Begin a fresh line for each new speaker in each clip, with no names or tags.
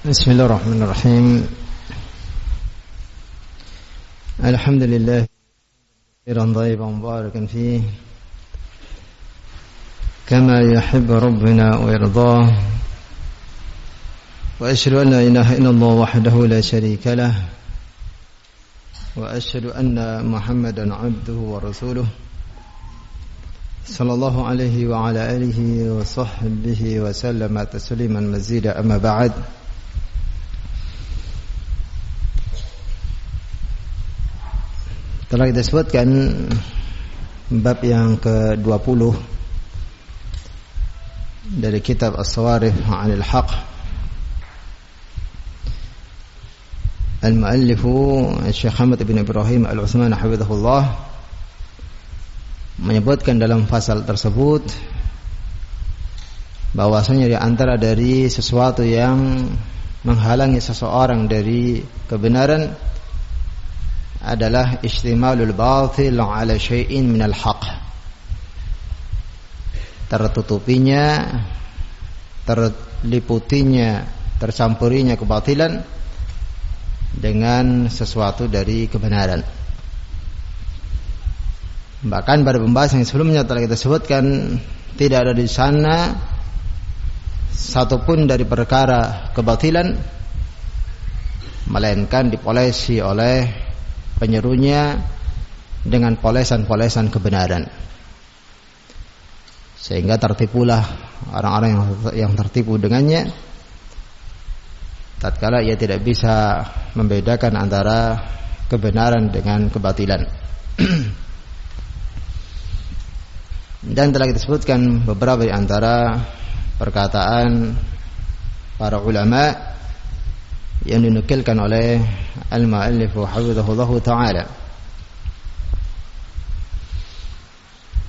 Bismillahirrahmanirrahim. Alhamdulillah khairan thayyiban mubarakan fihi kama yuhibbu rabbuna wa yardah. Wa asyhadu an la ilaha illallah wahdahu la syarika lah wa asyhadu anna Muhammadan 'abduhu wa rasuluh sallallahu alaihi wa ala alihi wa sahbihi wa sallama tasliman mazida amma ba'd. Telah kita sebutkan bab yang ke-20 dari kitab As-Sawarif 'Anil Haq. Al-muallif Syekh Hamad bin Ibrahim Al-Utsman hafizahullah menyebutkan dalam pasal tersebut bahwasanya di antara dari sesuatu yang menghalangi seseorang dari kebenaran adalah istimalul batil ala syai'in minal haq, tertutupinya, terliputinya, tercampurinya kebatilan dengan sesuatu dari kebenaran. Bahkan pada pembahasan yang sebelumnya telah kita sebutkan tidak ada di sana satupun dari perkara kebatilan melainkan dipolesi oleh penyerunya dengan polesan-polesan kebenaran, sehingga tertipulah orang-orang yang tertipu dengannya tatkala ia tidak bisa membedakan antara kebenaran dengan kebatilan. Dan telah kita sebutkan beberapa di antara perkataan para ulama yang dinukilkan oleh al-muallif hafizahullahu ta'ala.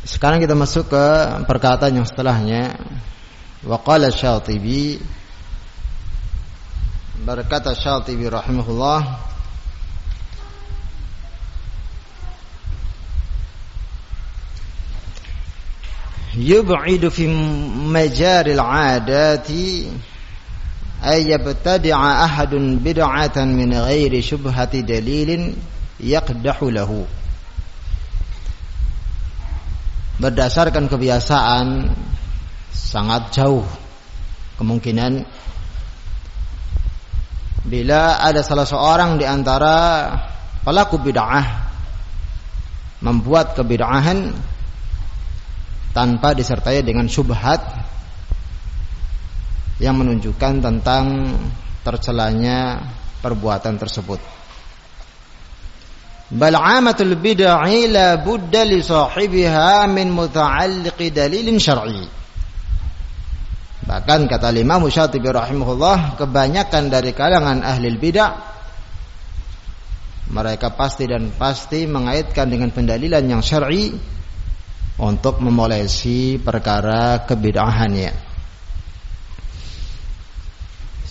Sekarang kita masuk ke perkataan yang setelahnya. Wa qala Syatibi, berkata Syatibi rahimahullah, yub'idu fi majaril 'adati ay yabtadi'a ahadun bid'atan min ghairi syubhati dalilin yaqdahu lahu. Berdasarkan kebiasaan sangat jauh kemungkinan bila ada salah seorang di antara pelaku bid'ah membuat kebid'ahan tanpa disertai dengan syubhat yang menunjukkan tentang tercelanya perbuatan tersebut. Bal 'amatul bid'ah la budda li sahibiha min muta'alliqi dalilin syar'i. Bahkan kata Imam Syatibi rahimahullah, kebanyakan dari kalangan ahli bid'ah mereka pasti mengaitkan dengan pendalilan yang syar'i untuk memolesi perkara kebid'ahannya,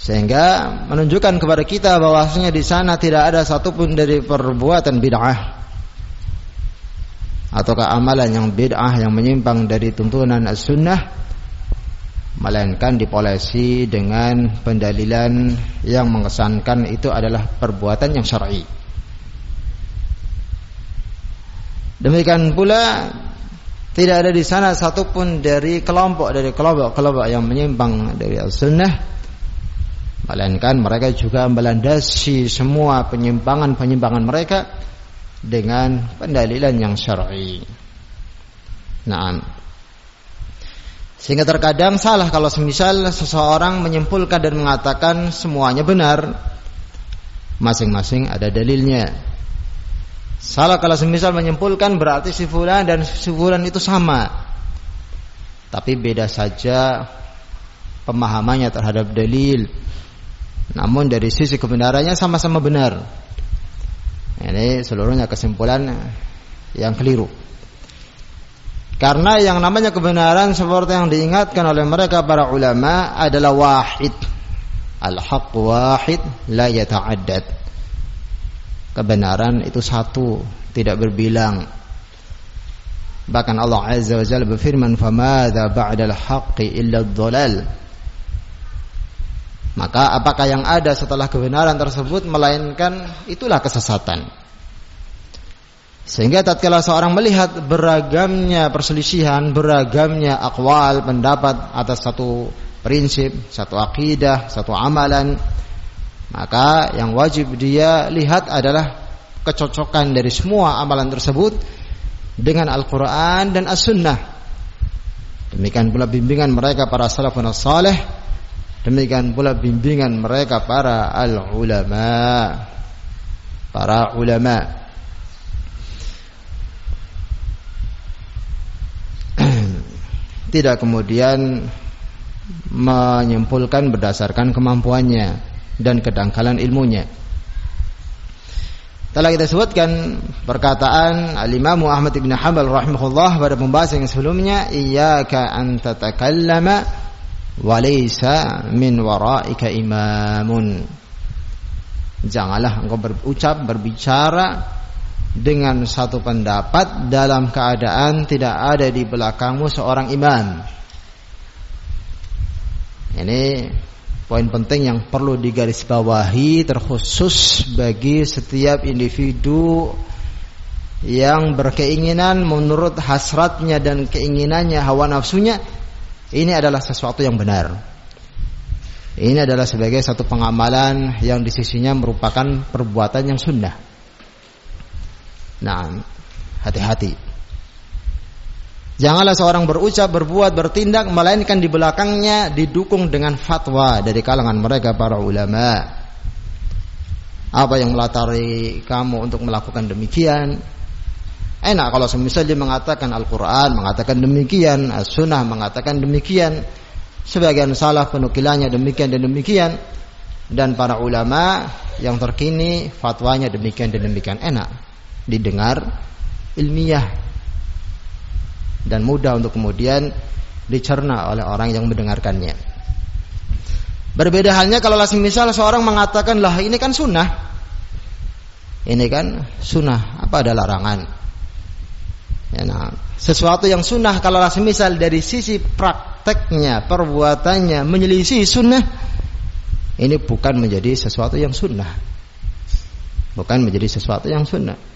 sehingga menunjukkan kepada kita bahwasanya di sana tidak ada satupun dari perbuatan bid'ah ataukah amalan yang bid'ah yang menyimpang dari tuntunan as-sunnah, melainkan dipolesi dengan pendalilan yang mengesankan itu adalah perbuatan yang syar'i. Demikian pula tidak ada di sana satupun dari kelompok yang menyimpang dari as-sunnah, melainkan mereka juga melandasi semua penyimpangan mereka dengan pendalilan yang syar'i. Naam. Sehingga terkadang salah kalau semisal seseorang menyimpulkan dan mengatakan semuanya benar, masing-masing ada dalilnya. Salah kalau semisal menyimpulkan berarti si fulan dan si fulan itu sama, tapi beda saja pemahamannya terhadap dalil, namun dari sisi kebenarannya sama-sama benar. Ini seluruhnya kesimpulan yang keliru. Karena yang namanya kebenaran seperti yang diingatkan oleh mereka para ulama adalah wahid. Al-haq wahid la yata'addad. Kebenaran itu satu, tidak berbilang. Bahkan Allah Azza wa Jalla berfirman, "Famadza ba'dal haqqi illa ad-dhalal." Maka apakah yang ada setelah kebenaran tersebut melainkan itulah kesesatan. Sehingga tatkala seorang melihat beragamnya perselisihan, beragamnya aqwal, pendapat atas satu prinsip, satu akidah, satu amalan, maka yang wajib dia lihat adalah kecocokan dari semua amalan tersebut dengan Al-Quran dan As-Sunnah. Demikian pula bimbingan mereka para salafun as-salih, demikian pula bimbingan mereka para al-ulama, para ulama. Tidak kemudian menyimpulkan berdasarkan kemampuannya dan kedangkalan ilmunya. Telah kita sebutkan perkataan Al-Imam Ahmad bin Hanbal rahimahullah pada pembahasan yang sebelumnya, iyyaka an tatakallama wa laysa min waraika imamun. Janganlah engkau berucap, berbicara dengan satu pendapat dalam keadaan tidak ada di belakangmu seorang imam. Ini poin penting yang perlu digarisbawahi, terkhusus bagi setiap individu yang berkeinginan menurut hasratnya dan keinginannya, hawa nafsunya. Ini adalah sesuatu yang benar. Ini adalah sebagai satu pengamalan yang di sisinya merupakan perbuatan yang sunnah. Nah, hati-hati. Janganlah seorang berucap, berbuat, bertindak melainkan di belakangnya didukung dengan fatwa dari kalangan mereka para ulama. Apa yang melatari kamu untuk melakukan demikian? Enak kalau semisal dia mengatakan Al-Quran mengatakan demikian, As-Sunnah mengatakan demikian, sebagian salaf penukilannya demikian dan demikian, dan para ulama yang terkini fatwanya demikian dan demikian. Enak didengar, ilmiah, dan mudah untuk kemudian dicerna oleh orang yang mendengarkannya. Berbeda halnya kalau misal seorang mengatakan, lah ini kan sunnah, ini kan sunnah, apa ada larangan? Ya, nah, sesuatu yang sunnah kalau misal dari sisi prakteknya, perbuatannya menyelisih sunnah, ini bukan menjadi sesuatu yang sunnah, bukan menjadi sesuatu yang sunnah.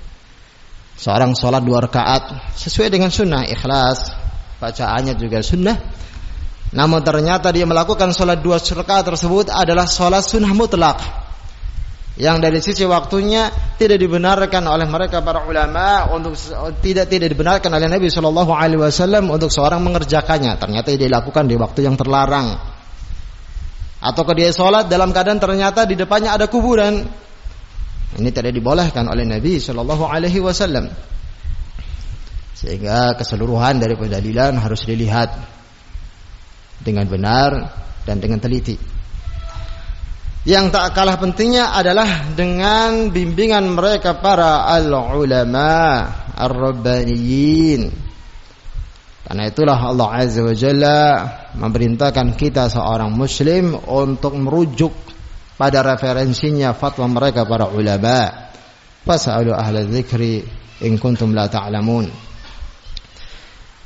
Seorang sholat 2 rakaat sesuai dengan sunnah, ikhlas, bacaannya juga sunnah. Namun ternyata dia melakukan sholat 2 rakaat tersebut adalah sholat sunnah mutlak, yang dari sisi waktunya tidak dibenarkan oleh mereka para ulama untuk tidak dibenarkan oleh Nabi Shallallahu Alaihi Wasallam untuk seorang mengerjakannya. Ternyata dia dilakukan di waktu yang terlarang. Atau dia sholat dalam keadaan ternyata di depannya ada kuburan. Ini tidak dibolehkan oleh Nabi Shallallahu Alaihi Wasallam. Sehingga keseluruhan dari pendalilan harus dilihat dengan benar dan dengan teliti. Yang tak kalah pentingnya adalah dengan bimbingan mereka para al-ulama ar-rabbaniyin. Karena itulah Allah Azza wa Jalla memerintahkan kita seorang muslim untuk merujuk pada referensinya fatwa mereka para ulama. Fas'alu ahla dzikri in kuntum la ta'lamun.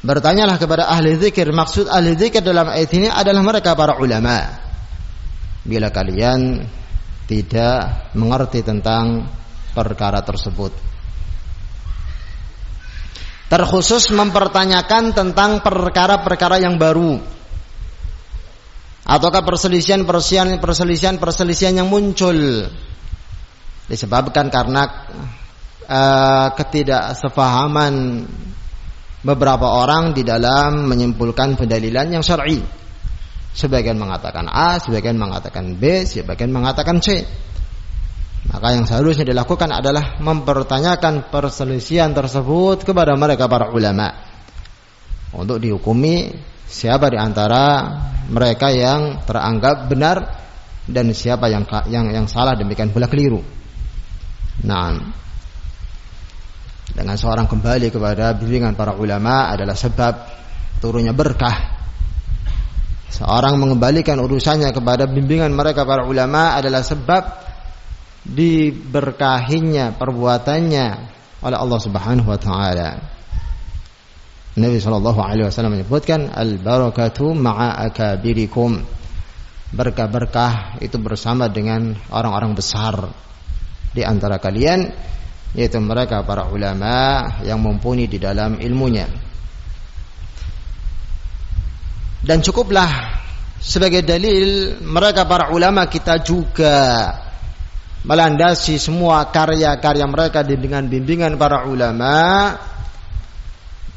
Bertanyalah kepada ahli zikir. Maksud ahli zikir dalam ayat ini adalah mereka para ulama. Bila kalian tidak mengerti tentang perkara tersebut, terkhusus mempertanyakan tentang perkara-perkara yang baru, ataukah perselisihan yang muncul disebabkan karena ketidaksepahaman beberapa orang di dalam menyimpulkan pendalilan yang syar'i. Sebagian mengatakan A, sebagian mengatakan B, sebagian mengatakan C. Maka yang seharusnya dilakukan adalah mempertanyakan perselisihan tersebut kepada mereka para ulama untuk dihukumi siapa di antara mereka yang teranggap benar dan siapa yang salah, demikian pula keliru. Nah, dengan seorang kembali kepada bimbingan para ulama adalah sebab turunnya berkah. Seorang mengembalikan urusannya kepada bimbingan mereka para ulama adalah sebab diberkahinya perbuatannya oleh Allah Subhanahu wa taala. Nabi sallallahu alaihi wasallam menyebutkan al-barakatu ma'a akabirikum. berkah-berkah itu bersama dengan orang-orang besar di antara kalian, yaitu mereka para ulama yang mumpuni di dalam ilmunya. Dan cukuplah sebagai dalil mereka para ulama kita juga melandasi semua karya-karya mereka dengan bimbingan para ulama.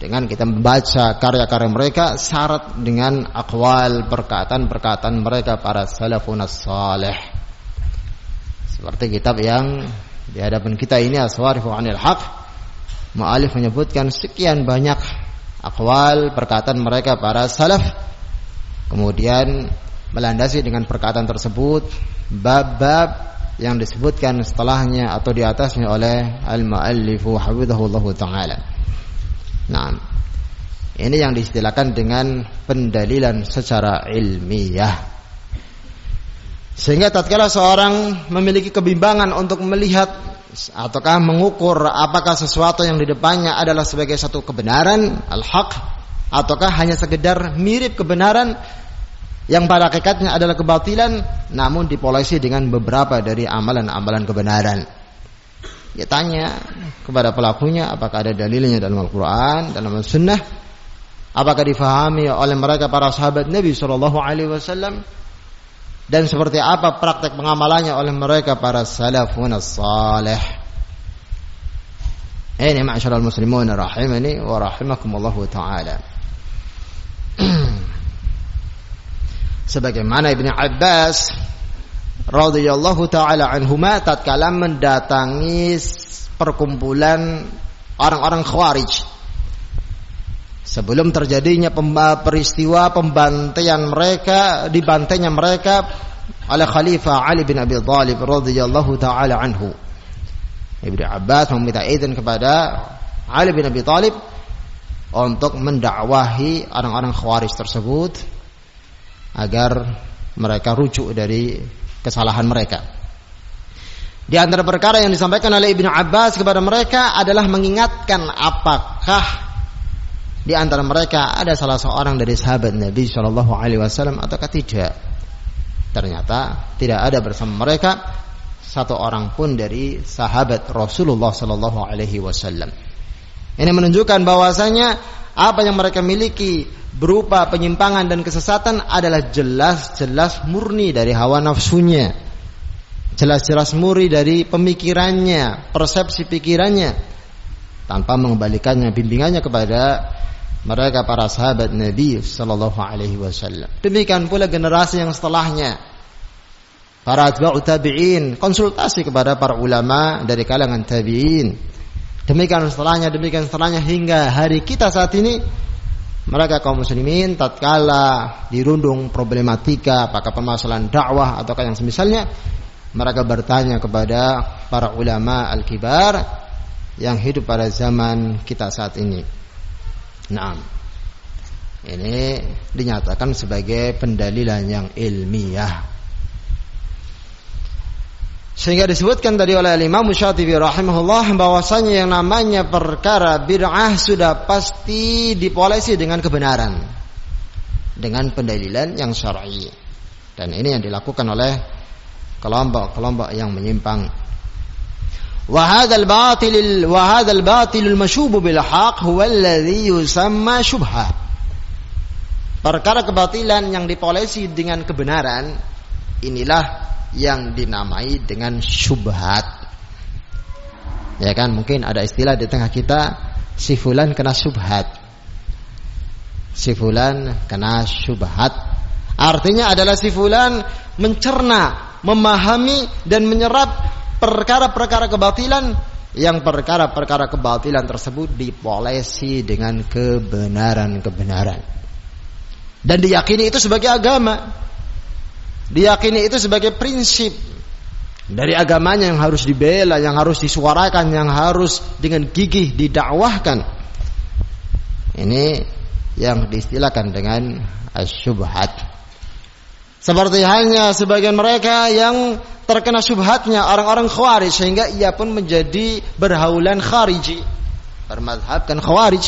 Dengan kita membaca karya-karya mereka syarat dengan aqwal, perkataan-perkataan mereka para salafun as-salih. Seperti kitab yang di hadapan kita ini As-Sawarifu 'anil Haq, mu'alif menyebutkan sekian banyak aqwal, perkataan mereka para salaf. Kemudian melandasi dengan perkataan tersebut bab-bab yang disebutkan setelahnya atau di atasnya oleh al-mu'allifu hafizahullahu ta'ala. Nah, ini yang diistilahkan dengan pendalilan secara ilmiah. Sehingga tatkala seorang memiliki kebimbangan untuk melihat ataukah mengukur apakah sesuatu yang di depannya adalah sebagai satu kebenaran, al-haq, ataukah hanya sekedar mirip kebenaran yang pada hakikatnya adalah kebatilan, namun dipolesi dengan beberapa dari amalan-amalan kebenaran. Ya, tanya kepada pelakunya apakah ada dalilnya dalam Al-Quran, dalam Al-Sunnah, apakah difahami oleh mereka para sahabat Nabi SAW, dan seperti apa praktek pengamalannya oleh mereka para salafun as-salih. Ini ma'asyiral muslimun rahimani wa rahimakumullahu ta'ala. Sebagaimana Ibnu Abbas radhiyallahu ta'ala anhuma tatkala mendatangi perkumpulan orang-orang Khawarij sebelum terjadinya peristiwa pembantaian mereka, dibantainya mereka oleh Khalifah Ali bin Abi Thalib radhiyallahu ta'ala anhu. Ibnu Abbas meminta izin kepada Ali bin Abi Thalib untuk mendakwahi orang-orang Khawarij tersebut agar mereka rujuk dari kesalahan mereka. Di antara perkara yang disampaikan oleh Ibnu Abbas kepada mereka adalah mengingatkan apakah di antara mereka ada salah seorang dari sahabat Nabi SAW ataukah tidak. Ternyata tidak ada bersama mereka satu orang pun dari sahabat Rasulullah SAW. Ini menunjukkan bahwasanya apa yang mereka miliki berupa penyimpangan dan kesesatan adalah jelas-jelas murni dari hawa nafsunya, jelas-jelas murni dari pemikirannya, persepsi pikirannya, tanpa mengembalikannya bimbingannya kepada mereka para sahabat Nabi sallallahu alaihi wasallam. Demikian pula generasi yang setelahnya, para atba'u tabi'in, konsultasi kepada para ulama dari kalangan tabi'in. Demikian setelahnya hingga hari kita saat ini. Mereka kaum muslimin tatkala dirundung problematika apakah permasalahan dakwah ataukah yang semisalnya, mereka bertanya kepada para ulama al-kibar yang hidup pada zaman kita saat ini. Nah, ini dinyatakan sebagai pendalilan yang ilmiah. Sehingga disebutkan tadi oleh Imam Syatibi rahimahullah bahwasanya yang namanya perkara bid'ah sudah pasti dipolesi dengan kebenaran, dengan pendalilan yang syar'i. Dan ini yang dilakukan oleh kelompok-kelompok yang menyimpang. Wa hadzal batilul mashubu bil haqq huwa alladhi yusamma syubha. Perkara kebatilan yang dipolesi dengan kebenaran inilah yang dinamai dengan syubhat. Ya kan, mungkin ada istilah di tengah kita, si fulan kena syubhat. Si fulan kena syubhat. Artinya adalah si fulan mencerna, memahami dan menyerap perkara-perkara kebatilan, yang perkara-perkara kebatilan tersebut dipolesi dengan kebenaran-kebenaran. Dan diyakini itu sebagai agama. Diyakini itu sebagai prinsip dari agamanya yang harus dibela, yang harus disuarakan, yang harus dengan gigih didakwahkan. Ini yang diistilahkan dengan asyubhat. Seperti halnya sebagian mereka yang terkena syubhatnya orang-orang Khawarij, sehingga ia pun menjadi berhaulan khariji, bermadhabkan Khawarij.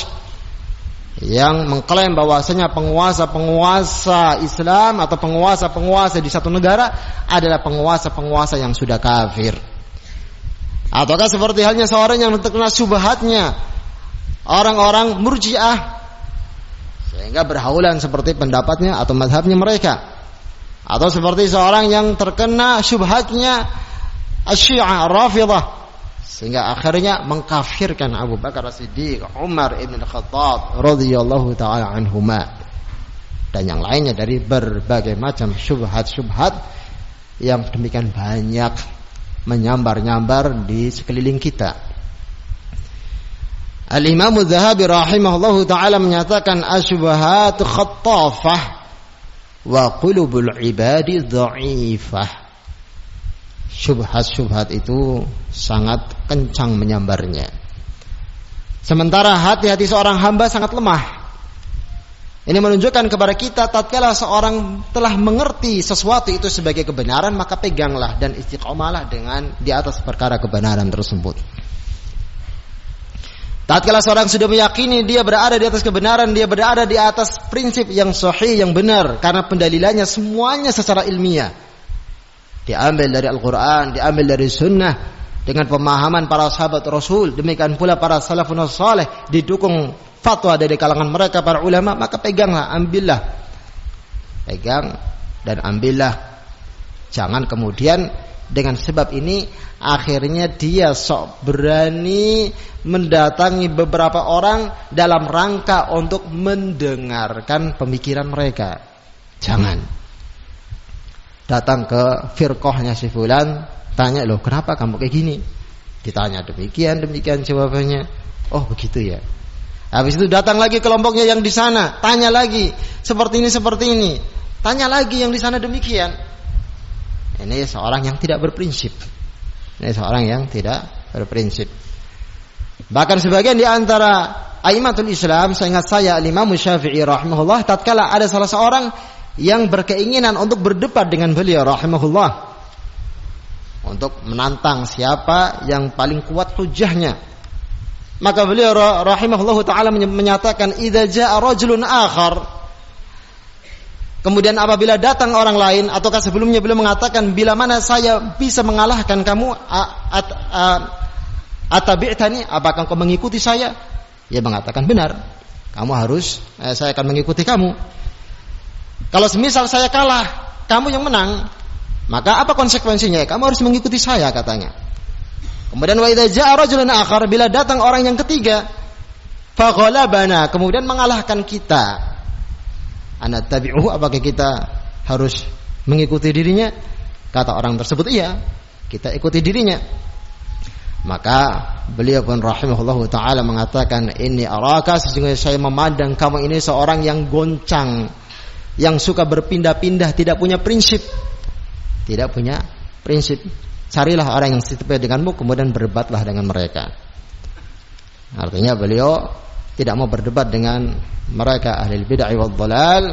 yang mengklaim bahwasanya penguasa-penguasa Islam atau penguasa-penguasa di satu negara adalah penguasa-penguasa yang sudah kafir. Ataukah seperti halnya seorang yang terkena syubhatnya orang-orang Murji'ah sehingga berhaulan seperti pendapatnya atau mazhabnya mereka, atau seperti seorang yang terkena syubhatnya Asy-Syi'ah Rafidhah sehingga akhirnya mengkafirkan Abu Bakar As-Siddiq, Umar ibn Khattab radhiyallahu taala anhuma, dan yang lainnya dari berbagai macam syubhat-syubhat yang demikian banyak menyambar-nyambar di sekeliling kita. Al-Imam Az-Zahabi rahimahullahu taala menyatakan asyubhat khattafah wa qulubul ibadi dha'ifah. Syubhat-syubhat itu sangat kencang menyambarnya, sementara hati-hati seorang hamba sangat lemah. Ini menunjukkan kepada kita tatkala seorang telah mengerti sesuatu itu sebagai kebenaran, maka peganglah dan istiqomahlah dengan di atas perkara kebenaran tersebut. Tatkala seorang sudah meyakini dia berada di atas kebenaran, dia berada di atas prinsip yang sahih, yang benar, karena pendalilannya semuanya secara ilmiah, diambil dari Al-Quran, diambil dari Sunnah, dengan pemahaman para sahabat Rasul, demikian pula para salafun salih, didukung fatwa dari kalangan mereka para ulama, maka peganglah, ambillah, pegang dan ambillah. Jangan kemudian dengan sebab ini akhirnya dia sok berani mendatangi beberapa orang dalam rangka untuk mendengarkan pemikiran mereka. Jangan datang ke firqahnya si fulan, tanya, loh kenapa kamu kayak gini? Ditanya demikian jawabannya. Oh begitu ya. Habis itu datang lagi kelompoknya yang di sana, tanya lagi seperti ini. Tanya lagi yang di sana demikian. Ini seorang yang tidak berprinsip. Bahkan sebagian di antara a'immatul Islam, seingat saya Al-Imam Syafi'i rahimahullah, tatkala ada salah seorang yang berkeinginan untuk berdebat dengan beliau rahimahullah, untuk menantang siapa yang paling kuat hujahnya, maka beliau rahimahullah ta'ala menyatakan, idza jaa rajulun akhar, kemudian apabila datang orang lain, ataukah sebelumnya beliau mengatakan, bila mana saya bisa mengalahkan kamu, atabi'tani, apakah kau mengikuti saya? Dia mengatakan, benar, kamu harus, saya akan mengikuti kamu. Kalau semisal saya kalah, kamu yang menang, maka apa konsekuensinya? Kamu harus mengikuti saya, katanya. Kemudian wa idza jaa rajulun akhar, bila datang orang yang ketiga, fa ghalabana, kemudian mengalahkan kita, anattabi'uhu, apakah kita harus mengikuti dirinya? Kata orang tersebut, iya, kita ikuti dirinya. Maka beliau pun rahimahullahu taala mengatakan, inni araka, sesungguhnya saya memandang kamu ini seorang yang goncang, yang suka berpindah-pindah, tidak punya prinsip. Carilah orang yang sesuai denganmu, kemudian berdebatlah dengan mereka. Artinya beliau tidak mau berdebat dengan mereka ahli bid'ah wal dhalal,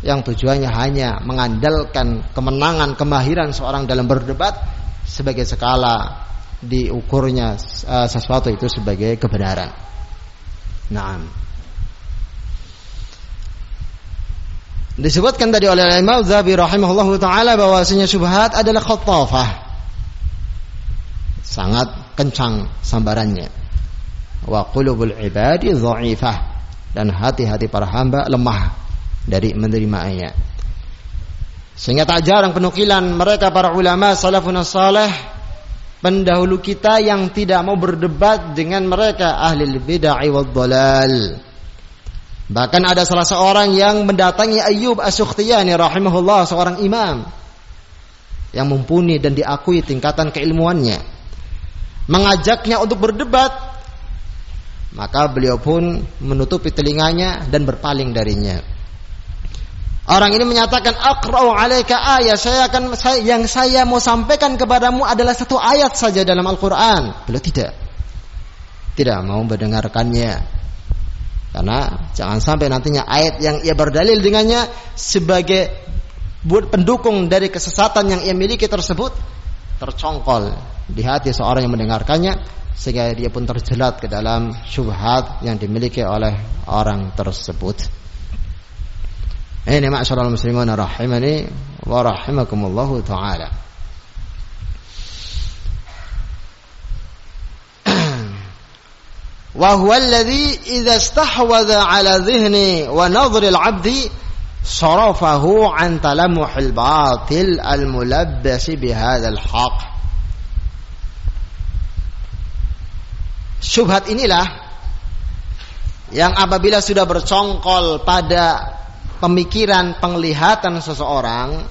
yang tujuannya hanya mengandalkan kemenangan, kemahiran seorang dalam berdebat sebagai skala diukurnya sesuatu itu sebagai kebenaran. Naam. Disebutkan tadi oleh Imam Az-Zahabi rahimahullahu taala bahwasanya syubhat adalah khattafah, sangat kencang sambarannya. Wa qulubul ibadi dha'ifah, dan hati-hati para hamba lemah dari menerimanya. Sehingga tak jarang penukilan mereka para ulama salafun salih, pendahulu kita, yang tidak mau berdebat dengan mereka ahli bid'ah wad dhalal. Bahkan ada salah seorang yang mendatangi Ayyub As-Sukhtiyani rahimahullah, seorang imam yang mumpuni dan diakui tingkatan keilmuannya, mengajaknya untuk berdebat, maka beliau pun menutupi telinganya dan berpaling darinya. Orang ini menyatakan, aqra'u 'alaika ayat, yang saya mau sampaikan kepadamu adalah satu ayat saja dalam Al-Qur'an. Beliau tidak mau mendengarkannya. Karena jangan sampai nantinya ayat yang ia berdalil dengannya sebagai pendukung dari kesesatan yang ia miliki tersebut, tercongkol di hati seorang yang mendengarkannya, sehingga dia pun terjerat ke dalam syubhat yang dimiliki oleh orang tersebut. Ini ma'asyiral muslimin rahimani wa rahimakumullahu taala. Wa huwa alladhi idza istahwadha ala dhihni wa nadhri al-'abdi sarafahu an talamuhil batil al-mulabbas bihadzal haqq. Syubhat inilah yang apabila sudah bercongkol pada pemikiran, penglihatan seseorang,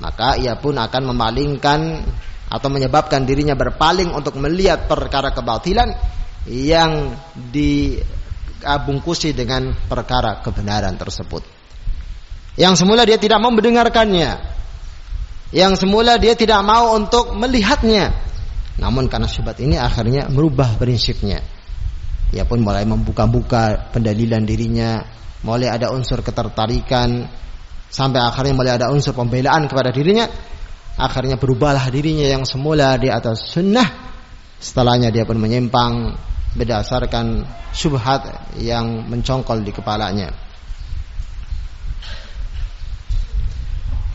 maka ia pun akan memalingkan atau menyebabkan dirinya berpaling untuk melihat perkara kebatilan yang dibungkusi dengan perkara kebenaran tersebut. Yang semula dia tidak mau mendengarkannya, yang semula dia tidak mau untuk melihatnya, namun karena syubhat ini akhirnya merubah prinsipnya. Ia pun mulai membuka-buka pendalilan dirinya, mulai ada unsur ketertarikan, sampai akhirnya mulai ada unsur pembelaan kepada dirinya. Akhirnya berubahlah dirinya yang semula di atas sunnah, setelahnya dia pun menyimpang berdasarkan syubhat yang mencongkol di kepalanya.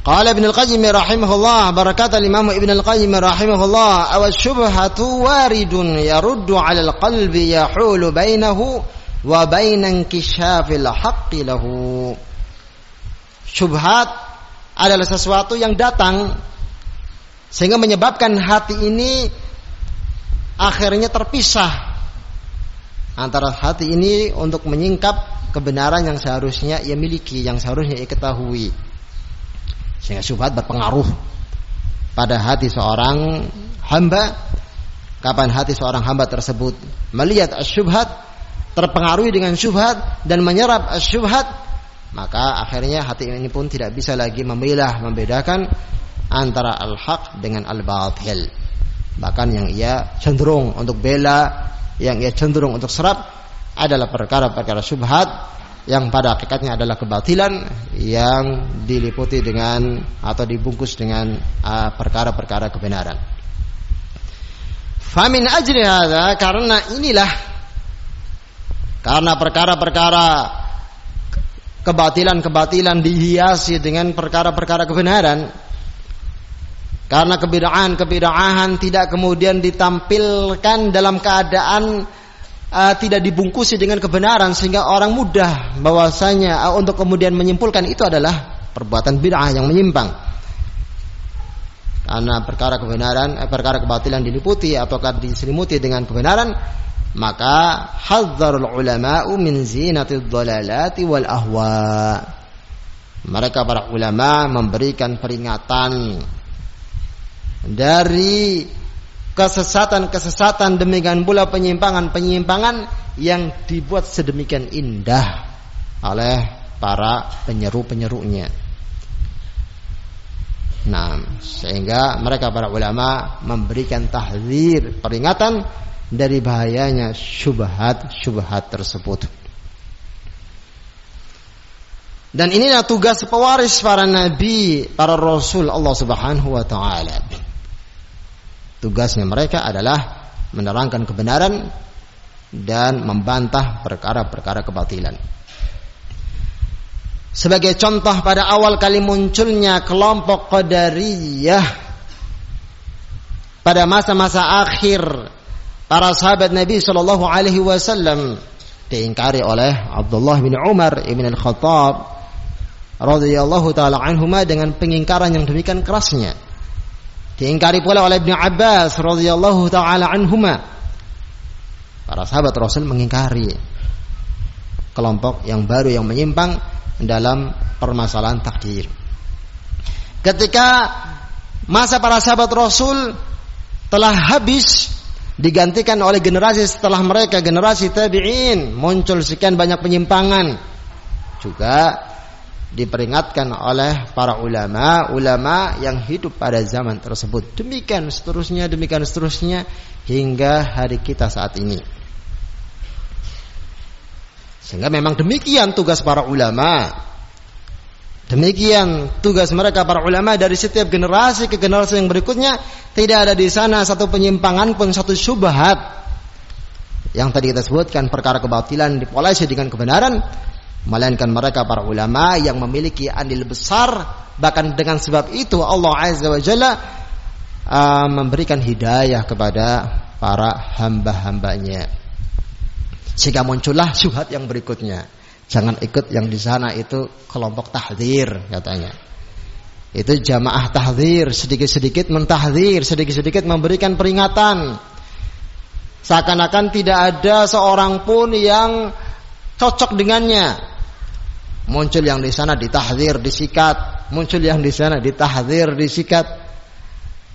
Qala Ibnu Al-Qayyim rahimahullah, berkata Imam Ibnu Al-Qayyim rahimahullah, "Aw syubhatu waridun yaruddu 'ala al-qalbi yahulu bainahu wa baina inkishafil haqqi lahu." Syubhat adalah sesuatu yang datang sehingga menyebabkan hati ini akhirnya terpisah antara hati ini untuk menyingkap kebenaran yang seharusnya ia miliki, yang seharusnya ia ketahui. Sehingga syubhat berpengaruh pada hati seorang hamba. Kapan hati seorang hamba tersebut melihat syubhat, terpengaruhi dengan syubhat dan menyerap syubhat, maka akhirnya hati ini pun tidak bisa lagi membedakan antara al-haq dengan al-batil. Bahkan yang ia cenderung untuk bela, yang ia cenderung untuk serap adalah perkara-perkara syubhat yang pada hakikatnya adalah kebatilan yang diliputi dengan atau dibungkus dengan perkara-perkara kebenaran. Famin ajri hadza, karena inilah, karena perkara-perkara kebatilan-kebatilan dihiasi dengan perkara-perkara kebenaran, karena kebid'ahan tidak kemudian ditampilkan dalam keadaan tidak dibungkusi dengan kebenaran, sehingga orang mudah bahwasanya untuk kemudian menyimpulkan itu adalah perbuatan bid'ah yang menyimpang. Karena perkara kebenaran, perkara kebatilan diliputi ataukah diselimuti dengan kebenaran, maka hadzarul ulama'u min zinatid dhalalati wal ahwa. Mereka para ulama memberikan peringatan dari kesesatan-kesesatan, demikian pula penyimpangan-penyimpangan yang dibuat sedemikian indah oleh para penyeru-penyerunya. Nah, sehingga mereka para ulama memberikan tahdzir, peringatan dari bahayanya syubhat-syubhat tersebut. Dan inilah tugas pewaris para nabi, para rasul Allah Subhanahu wa taala. Tugasnya mereka adalah menerangkan kebenaran dan membantah perkara-perkara kebatilan. Sebagai contoh, pada awal kali munculnya kelompok Qadariyah pada masa-masa akhir para sahabat Nabi sallallahu alaihi wasallam, diingkari oleh Abdullah bin Umar ibn al-Khattab radhiyallahu taala anhuma dengan pengingkaran yang demikian kerasnya. Diingkari pula oleh Ibnu Abbas radhiyallahu taala anhuma. Para sahabat Rasul mengingkari kelompok yang baru yang menyimpang dalam permasalahan takdir. Ketika masa para sahabat Rasul telah habis, digantikan oleh generasi setelah mereka, generasi tabi'in, muncul sekian banyak penyimpangan. Juga diperingatkan oleh para ulama yang hidup pada zaman tersebut. Demikian seterusnya hingga hari kita saat ini. Sehingga memang demikian tugas para ulama Demikian tugas mereka para ulama dari setiap generasi ke generasi yang berikutnya. Tidak ada di sana satu penyimpangan pun, satu syubhat yang tadi kita sebutkan, perkara kebatilan dipolesi dengan kebenaran, melainkan mereka para ulama yang memiliki andil besar. Bahkan dengan sebab itu Allah Azza wa Jalla memberikan hidayah kepada para hamba-hambanya, sehingga muncullah syubhat yang berikutnya. Jangan ikut yang di sana itu kelompok tahdzir katanya. Itu jamaah tahdzir, sedikit-sedikit mentahdzir, sedikit-sedikit memberikan peringatan. Seakan-akan tidak ada seorang pun yang cocok dengannya. Muncul yang di sana ditahdzir, disikat, muncul yang di sana ditahdzir, disikat.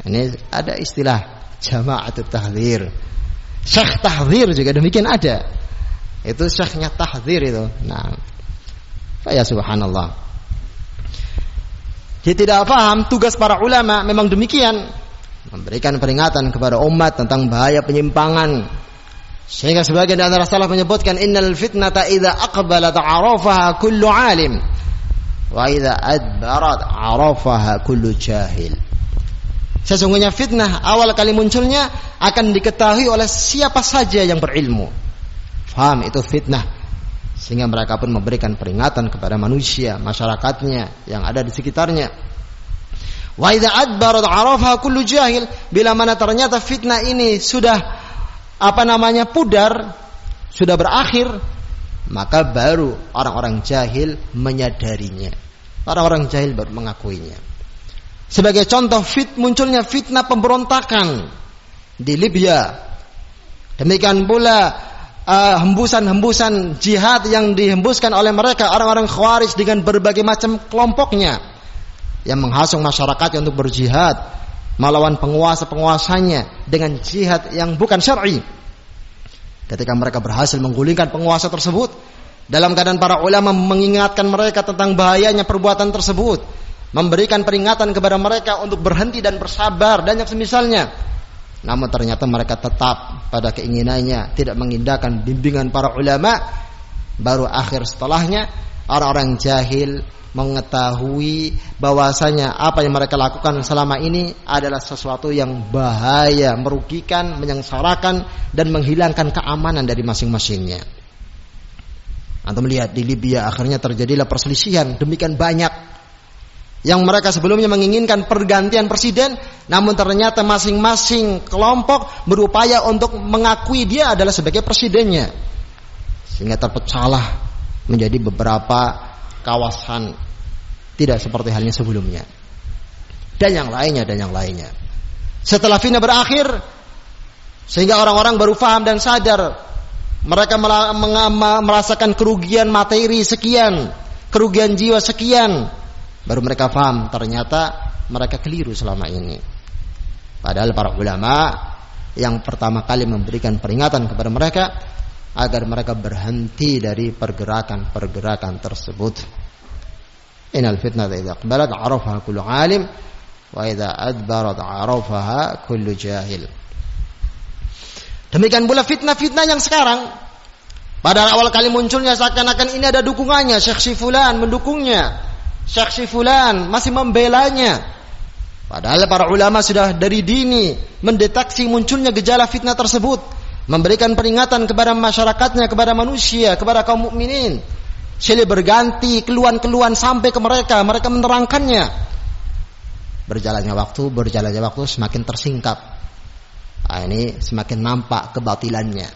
Ini ada istilah jama'atut tahdzir. Syekh tahdzir juga demikian ada. Itu syekhnya tahdzir itu. Nah, ya subhanallah. Dia tidak paham tugas para ulama memang demikian, memberikan peringatan kepada umat tentang bahaya penyimpangan. Sehingga sebagian dari antara salaf menyebutkan innal fitnata idza aqbalat arafaha kullu alim wa idza adbarat arafaha kullu jahil. Sesungguhnya fitnah awal kali munculnya akan diketahui oleh siapa saja yang berilmu. Faham itu fitnah, sehingga mereka pun memberikan peringatan kepada manusia, masyarakatnya yang ada di sekitarnya. Wa idza adbarat arafa kullu jahil, bila mana ternyata fitnah ini sudah pudar, sudah berakhir, maka baru orang-orang jahil menyadarinya. Orang-orang jahil baru mengakuinya. Sebagai contoh munculnya fitnah pemberontakan di Libya. Demikian pula hembusan-hembusan jihad yang dihembuskan oleh mereka orang-orang Khawarij dengan berbagai macam kelompoknya yang menghasung masyarakat untuk berjihad melawan penguasa-penguasanya dengan jihad yang bukan syar'i. Ketika mereka berhasil menggulingkan penguasa tersebut, dalam keadaan para ulama mengingatkan mereka tentang bahayanya perbuatan tersebut, memberikan peringatan kepada mereka untuk berhenti dan bersabar dan yang semisalnya. Namun ternyata mereka tetap pada keinginannya, tidak mengindahkan bimbingan para ulama. Baru akhir setelahnya orang-orang jahil mengetahui bahwasanya apa yang mereka lakukan selama ini adalah sesuatu yang bahaya, merugikan, menyengsarakan dan menghilangkan keamanan dari masing-masingnya. Antum melihat di Libya akhirnya terjadilah perselisihan demikian banyak. Yang mereka sebelumnya menginginkan pergantian presiden, namun ternyata masing-masing kelompok berupaya untuk mengakui dia adalah sebagai presidennya, sehingga terpecahlah menjadi beberapa kawasan, tidak seperti halnya sebelumnya, dan yang lainnya. Setelah fitnah berakhir, sehingga orang-orang baru paham dan sadar, mereka merasakan kerugian materi sekian, kerugian jiwa sekian. Baru mereka paham ternyata mereka keliru selama ini. Padahal para ulama yang pertama kali memberikan peringatan kepada mereka agar mereka berhenti dari pergerakan-pergerakan tersebut. Innal fitnata idza aqbalat arafaha kullu alim wa idza adbarat arafaha kullu jahil. Demikian pula fitnah-fitnah yang sekarang. Pada awal kali munculnya seakan-akan ini ada dukungannya, Syekh si fulan mendukungnya, Syekh si fulan masih membelanya. Padahal para ulama sudah dari dini mendeteksi munculnya gejala fitnah tersebut, memberikan peringatan kepada masyarakatnya, kepada manusia, kepada kaum mukminin. Silih berganti keluhan-keluhan sampai ke mereka menerangkannya. Berjalannya waktu semakin tersingkap. Ini semakin nampak kebatilannya.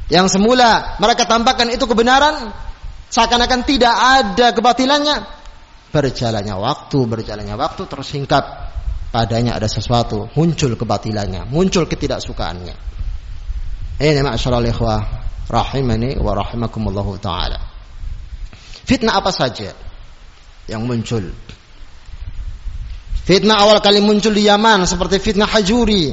Yang semula mereka tampakkan itu kebenaran, seakan-akan tidak ada kebatilannya. Berjalannya waktu tersingkap, padanya ada sesuatu, muncul kebatilannya, muncul ketidaksukaannya. Ini ma'asyiral ikhwah rahimani wa rahimakumullahu taala. Fitnah apa saja yang muncul? Fitnah awal kali muncul di Yaman seperti fitnah Hajuri.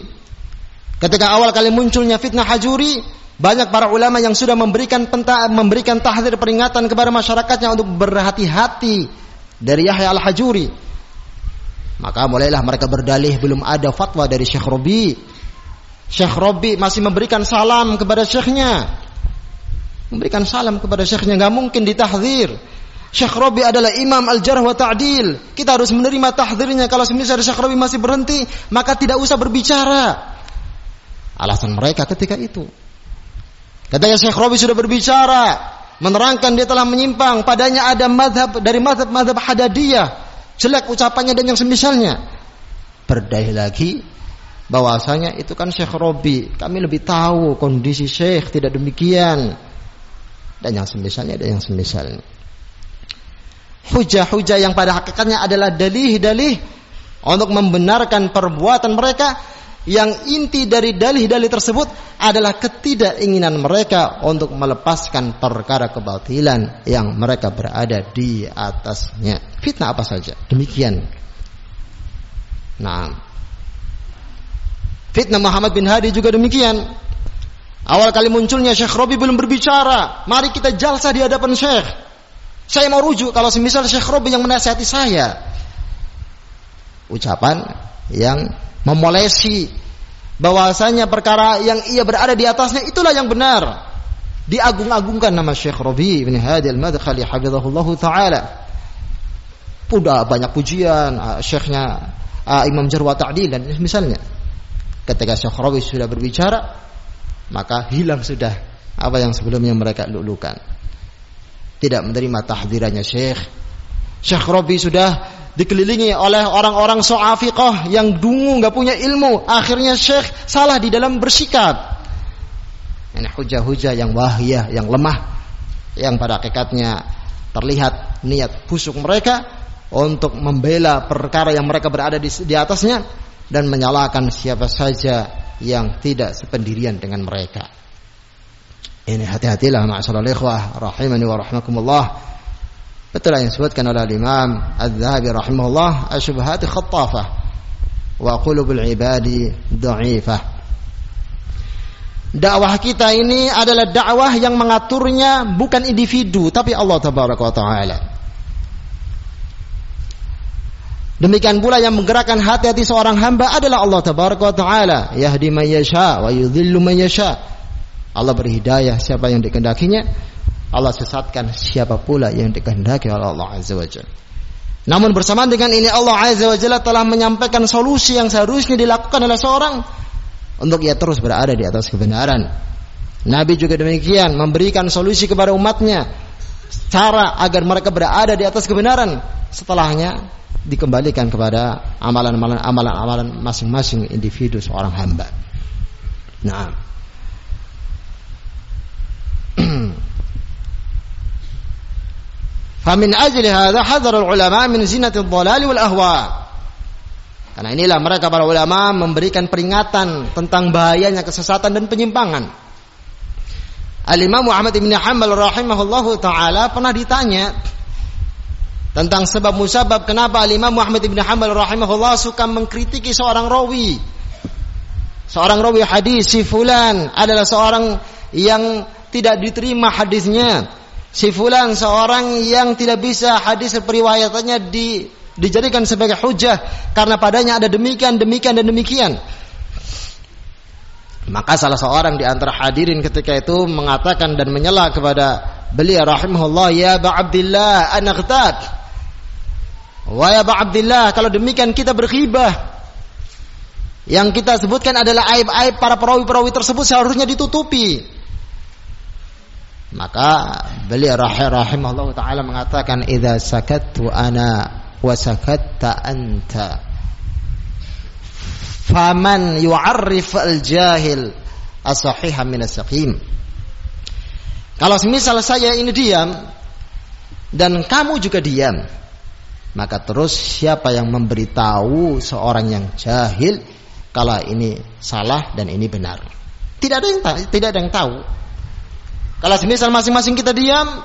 Ketika awal kali munculnya fitnah Hajuri, banyak para ulama yang sudah memberikan tahdzir peringatan kepada masyarakatnya untuk berhati-hati dari Yahya al-Hajuri. Maka mulailah mereka berdalih belum ada fatwa dari Syekh Rabi. Syekh Rabi masih memberikan salam kepada syekhnya. Memberikan salam kepada syekhnya, enggak mungkin ditahdzir. Syekh Rabi adalah imam al-jarh wa ta'dil. Kita harus menerima tahdzirnya. Kalau semisal Syekh Rabi masih berhenti, maka tidak usah berbicara. Alasan mereka ketika itu. Ketika Syekh Rabi sudah berbicara, menerangkan dia telah menyimpang, padanya ada mazhab dari mazhab Hadadiyah, jelek ucapannya dan yang semisalnya. Berdalih lagi bahwasanya itu kan Syekh Rabi, kami lebih tahu kondisi Syekh tidak demikian. Dan yang semisalnya dan yang semisalnya. Hujah-hujah yang pada hakikatnya adalah dalih-dalih untuk membenarkan perbuatan mereka, yang inti dari dalih-dalih tersebut adalah ketidakinginan mereka untuk melepaskan perkara kebatilan yang mereka berada di atasnya. Fitnah apa saja demikian. Nah, fitnah Muhammad bin Hadi juga demikian. Awal kali munculnya Syekh Rabi belum berbicara, mari kita jalsah di hadapan Syekh. Saya mau rujuk kalau semisal Syekh Rabi yang menasihati saya. Ucapan yang memolesi bahwasanya perkara yang ia berada di atasnya itulah yang benar. Diagung-agungkan nama Syekh Rabi bin Hadi al-Madkhali hafizahullahu taala. Udah banyak pujian syekhnya Imam Jarh wa Ta'dil dan misalnya. Ketika Syekh Rabi sudah berbicara, maka hilang sudah apa yang sebelumnya mereka lulukan. Tidak menerima tahdzirannya Syekh. Syekh Rabi sudah dikelilingi oleh orang-orang so'afiqah yang dungu, enggak punya ilmu. Akhirnya Syekh salah di dalam bersikap. Ini hujah-hujah yang wahiyah, yang lemah, yang pada hakikatnya terlihat niat busuk mereka untuk membela perkara yang mereka berada di atasnya dan menyalahkan siapa saja yang tidak sependirian dengan mereka. Ini hati-hatilah ma'asyiral ikhwah rahimani wa rahmakumullah. Betul yang disebutkan oleh Imam Az-Zahabi rahimahullah, asyubhati khattafah wa qulubul ibadi dha'ifah. Dakwah kita ini adalah dakwah yang mengaturnya bukan individu tapi Allah tabaraka wa taala. Demikian pula yang menggerakkan hati-hati seorang hamba adalah Allah tabaraka wa taala. Yahdi man yasha wa yudhillu man yasha. Allah beri hidayah siapa yang dikehendakinya, Allah sesatkan siapa pula yang dikehendaki oleh Allah Azza wa Jalla. Namun bersamaan dengan ini Allah Azza wa Jalla telah menyampaikan solusi yang seharusnya dilakukan oleh seorang untuk ia terus berada di atas kebenaran. Nabi juga demikian memberikan solusi kepada umatnya, cara agar mereka berada di atas kebenaran. Setelahnya dikembalikan kepada amalan-amalan masing-masing individu seorang hamba. Nah, famin ajli hadza hadara ulama min zinati ad-dhalal wal ahwa. Karena inilah mereka para ulama memberikan peringatan tentang bahayanya kesesatan dan penyimpangan. Al-Imam Muhammad bin Hanbal rahimahullahu taala pernah ditanya tentang sebab musabab kenapa Al-Imam Muhammad bin Hanbal rahimahullah suka mengkritiki seorang rawi. Seorang rawi hadis, si fulan adalah seorang yang tidak diterima hadisnya. Si fulan seorang yang tidak bisa hadis periwayatannya dijadikan sebagai hujah karena padanya ada demikian dan demikian. Maka salah seorang di antara hadirin ketika itu mengatakan dan menyela kepada beliau rahimahullah, ya Aba Abdillah ana ghtab. Wa ya Aba Abdillah, kalau demikian kita berghibah. Yang kita sebutkan adalah aib-aib para perawi-perawi tersebut seharusnya ditutupi. Maka beliau rahimahullah ta'ala mengatakan, idza sakattu ana wa sakatta anta faman yu'arrif al-jahil as-sahiha min as-saqim. Kalau semisal saya ini diam dan kamu juga diam, maka terus siapa yang memberitahu seorang yang jahil kalau ini salah dan ini benar? Tidak ada yang tahu. Kalau semisal masing-masing kita diam,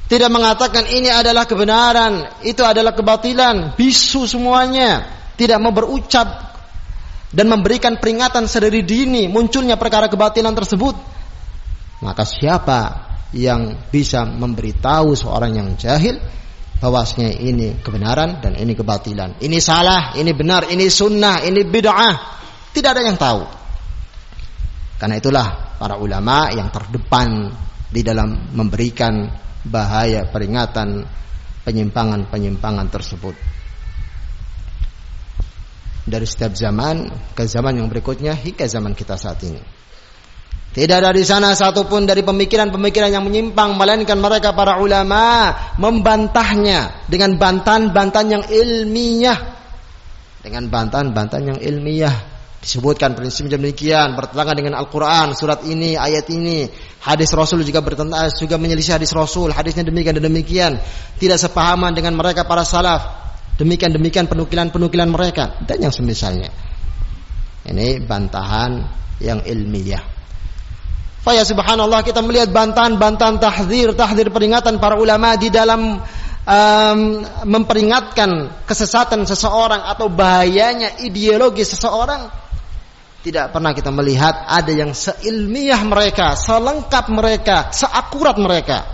tidak mengatakan ini adalah kebenaran, itu adalah kebatilan, bisu semuanya, tidak mau berucap dan memberikan peringatan sedari dini munculnya perkara kebatilan tersebut, maka siapa yang bisa memberitahu seorang yang jahil bahwasanya ini kebenaran dan ini kebatilan, ini salah, ini benar, ini sunnah, ini bid'ah? Tidak ada yang tahu. Karena itulah para ulama yang terdepan di dalam memberikan bahaya peringatan penyimpangan-penyimpangan tersebut. Dari setiap zaman ke zaman yang berikutnya hingga zaman kita saat ini. Tidak ada di sana satupun dari pemikiran-pemikiran yang menyimpang, melainkan mereka para ulama membantahnya dengan bantahan-bantahan yang ilmiah. Dengan bantahan-bantahan yang ilmiah. Disebutkan prinsip demikian, bertentangan dengan Al-Quran, surat ini, ayat ini. Hadis Rasul juga bertentangan, juga menyelisih hadis Rasul. Hadisnya demikian dan demikian. Tidak sepahaman dengan mereka para salaf. Demikian penukilan-penukilan mereka dan yang semisalnya. Ini bantahan yang ilmiah. Fa ya subhanallah, kita melihat bantahan-bantahan tahdzir peringatan para ulama di dalam memperingatkan kesesatan seseorang atau bahayanya ideologi seseorang. Tidak pernah kita melihat ada yang seilmiah mereka, selengkap mereka, seakurat mereka.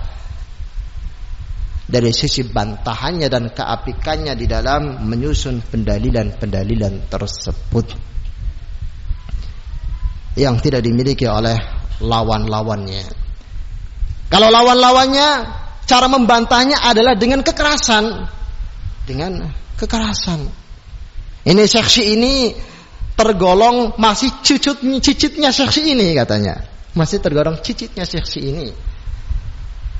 Dari sisi bantahannya dan keapikannya di dalam menyusun pendalilan-pendalilan tersebut yang tidak dimiliki oleh lawan-lawannya. Kalau lawan-lawannya cara membantahnya adalah dengan kekerasan. Ini syekh ini tergolong masih cicitnya syekh ini katanya. Masih tergolong cicitnya syekh ini.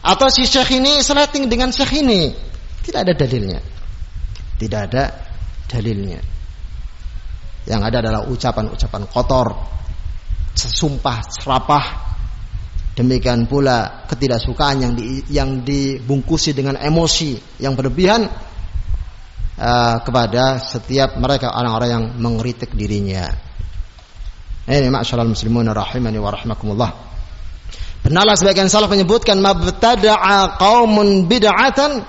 Atau si syekh ini seleting dengan syekh ini. Tidak ada dalilnya. Yang ada adalah ucapan-ucapan kotor, sesumpah serapah. Demikian pula ketidaksukaan yang dibungkusi dengan emosi yang berlebihan kepada setiap mereka orang-orang yang mengkritik dirinya. Ini ma'asyiral muslimun rahimani wa rahimakumullah. Benarlah sebagian salaf menyebutkan mabtada'a qaumun bid'atan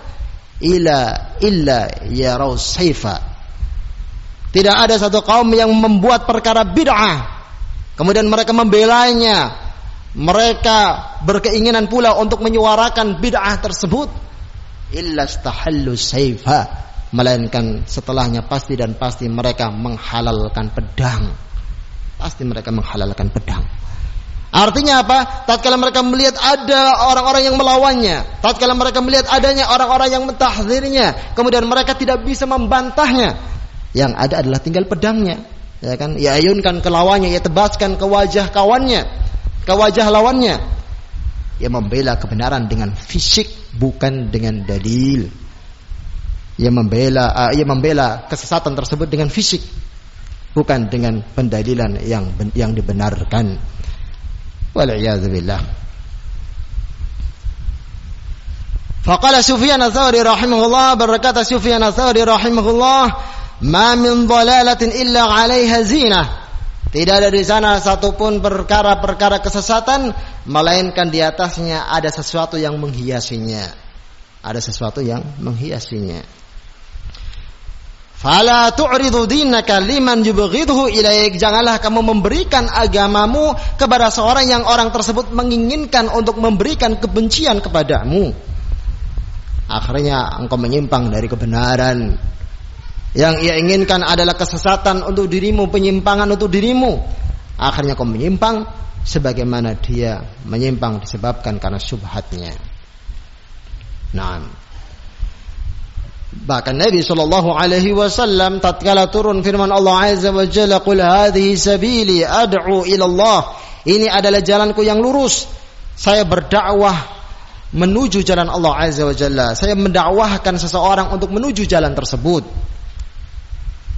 illa yarau saifa. Tidak ada satu kaum yang membuat perkara bid'ah kemudian mereka membelanya, mereka berkeinginan pula untuk menyuarakan bid'ah tersebut, illa istahallu saifa, melainkan setelahnya pasti mereka menghalalkan pedang. Artinya apa? Tatkala mereka melihat ada orang-orang yang melawannya, tatkala mereka melihat adanya orang-orang yang mentahdzirnya, kemudian mereka tidak bisa membantahnya, yang ada adalah tinggal pedangnya, ya kan? Ya ayunkan ke lawannya, ya tebaskan ke wajah kawannya, ke wajah lawannya. Ya membela kebenaran dengan fisik, bukan dengan dalil. Ya membela kesesatan tersebut dengan fisik, bukan dengan pendalilan yang dibenarkan. Wal'iyadzu billah. Faqala Sufyan ats-Tsauri rahimahullah, berkata Sufyan ats-Tsauri rahimahullah, ma min dhalalatin illa 'alaiha zinah. Tidak ada di sana satupun perkara-perkara kesesatan melainkan di atasnya ada sesuatu yang menghiasinya. Fala tu'ridu dinaka liman yubghidhu ilaik. Janganlah kamu memberikan agamamu kepada seorang yang orang tersebut menginginkan untuk memberikan kebencian kepadamu. Akhirnya engkau menyimpang dari kebenaran. Yang ia inginkan adalah kesesatan untuk dirimu, penyimpangan untuk dirimu. Akhirnya kau menyimpang sebagaimana dia menyimpang disebabkan karena syubhatnya. Naam. Bahkan Nabi SAW tatkala turun firman Allah Azza wa Jalla, qul hadhihi sabili ad'u ila Allah. Ini adalah jalanku yang lurus. Saya berdakwah menuju jalan Allah Azza wa Jalla. Saya mendakwahkan seseorang untuk menuju jalan tersebut.